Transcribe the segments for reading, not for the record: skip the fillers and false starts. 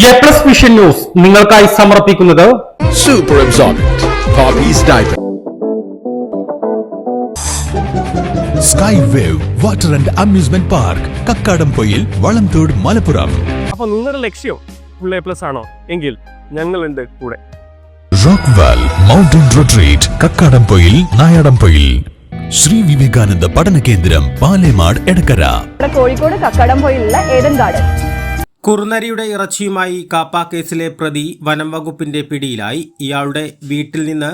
A+ vision news നിങ്ങൾക്കായി സമർപ്പിക്കുന്നത് Super Absorbent Poppy's Diaper. Sky Wave Water and Amusement Park, Kakkadampoyil, Valamthode, Malappuram. അപ്പോൾ നിങ്ങളുടെ ലക്ഷ്യം ഫുൾ A+ ആണോ എങ്കിൽ ഞങ്ങളുണ്ട് കൂടെ. Rockwell Mountain Retreat, Kakkadampoyil, Nayadampoyil. Sri Vivekananda പഠന കേന്ദ്രം, പാലേമാട്, എടക്കര. കോഴിക്കോട് കക്കാടംപൊയിലുള്ള ഏഡൻ ഗാർഡൻ. കുറുനരിയുടെ ഇറച്ചിയുമായി കാപ്പ കേസിലെ പ്രതി വനം വകുപ്പിന്റെ പിടിയിലായി. ഇയാളുടെ വീട്ടിൽ നിന്ന്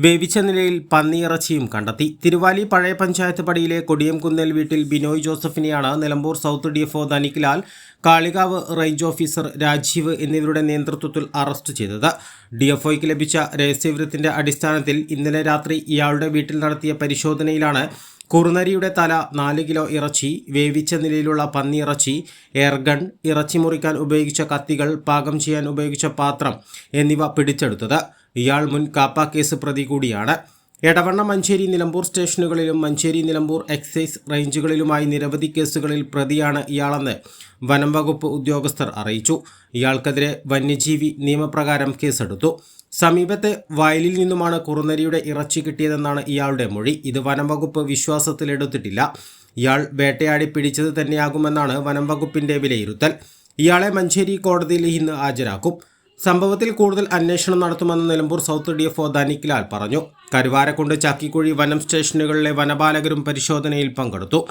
വേവിച്ച നിലയിൽ പന്നിയിറച്ചിയും കണ്ടെത്തി. തിരുവാലി പഴയ പഞ്ചായത്ത് പടിയിലെ കൊടിയംകുന്നേൽ വീട്ടിൽ ബിനോയ് ജോസഫിനെയാണ് Nilambur south DFO Dhaniklal, Kalikavu range officer Rajeev എന്നിവരുടെ നേതൃത്വത്തിൽ അറസ്റ്റ് ചെയ്തത്. DFOയ്ക്ക് ലഭിച്ച രഹസ്യവിവരത്തിന്റെ അടിസ്ഥാനത്തിൽ ഇന്നലെ രാത്രി ഇയാളുടെ വീട്ടിൽ നടത്തിയ പരിശോധനയിലാണ് കുറുനരിയുടെ തല, 4 കിലോ ഇറച്ചി, വേവിച്ച നിലയിലുള്ള പന്നിയിറച്ചി, എയർഗൺ, ഇറച്ചി മുറിക്കാൻ ഉപയോഗിച്ച കത്തികൾ, പാകം ചെയ്യാൻ ഉപയോഗിച്ച പാത്രം എന്നിവ പിടിച്ചെടുത്തത്. ഇയാൾ മുൻ കാപ്പ കേസ് പ്രതി കൂടിയാണ്. എടവണ്ണ, മഞ്ചേരി, നിലമ്പൂർ സ്റ്റേഷനുകളിലും മഞ്ചേരി, നിലമ്പൂർ എക്സൈസ് റേഞ്ചുകളിലുമായി നിരവധി കേസുകളിൽ പ്രതിയാണ് ഇയാളെന്ന് വനം വകുപ്പ് ഉദ്യോഗസ്ഥർ അറിയിച്ചു. ഇയാൾക്കെതിരെ വന്യജീവി നിയമപ്രകാരം കേസെടുത്തു. സമീപത്തെ വയലിൽ നിന്നുമാണ് കുറുനരിയുടെ ഇറച്ചി കിട്ടിയതെന്നാണ് ഇയാളുടെ മൊഴി. ഇത് വനം വകുപ്പ് വിശ്വാസത്തിലെടുത്തിട്ടില്ല. ഇയാൾ വേട്ടയാടി പിടിച്ചത് തന്നെയാകുമെന്നാണ് വനം വകുപ്പിന്റെ വിലയിരുത്തൽ. ഇയാളെ മഞ്ചേരി കോടതിയിൽ ഇന്ന് ഹാജരാക്കും. സംഭവത്തിൽ കൂടുതൽ അന്വേഷണം നടത്തുമെന്ന് നിലമ്പൂർ സൗത്ത് DFO ധനിക്ലാൽ പറഞ്ഞു. കരുവാരക്കുണ്ട്, ചാക്കിക്കുഴി വനം സ്റ്റേഷനുകളിലെ വനപാലകരും പരിശോധനയിൽ പങ്കെടുത്തു.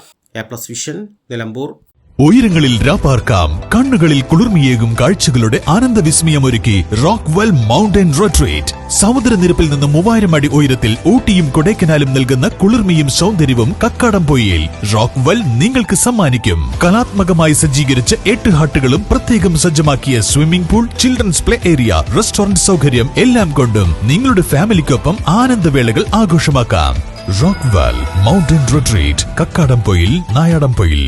A+ vision, Nilambur. ഉയരങ്ങളിൽ രാപ്പാർക്കാം, കണ്ണുകളിൽ കുളിർമിയേകും കാഴ്ചകളുടെ ആനന്ദവിസ്മയമൊരുക്കി റോക്ക്വെൽ മൗണ്ടൻ റിട്രീറ്റ്. സമുദ്രനിരപ്പിൽ നിന്ന് 3000 അടി ഉയരത്തിൽ ഊട്ടിയും കൊടൈക്കനാലും നൽകുന്ന കുളിർമയും സൗന്ദര്യവും കക്കാടംപൊയിൽ റോക്ക്വെൽ നിങ്ങൾക്ക് സമ്മാനിക്കും. കലാത്മകമായി സജ്ജീകരിച്ച 8 ഹട്ടുകളും പ്രത്യേകം സജ്ജമാക്കിയ swimming pool, children's play area, restaurant സൗകര്യം എല്ലാം കൊണ്ടും നിങ്ങളുടെ ഫാമിലിക്കൊപ്പം ആനന്ദവേളകൾ ആഘോഷമാക്കാം. Rockwell Mountain Retreat, Kakkadampoyil, Nayadampoyil.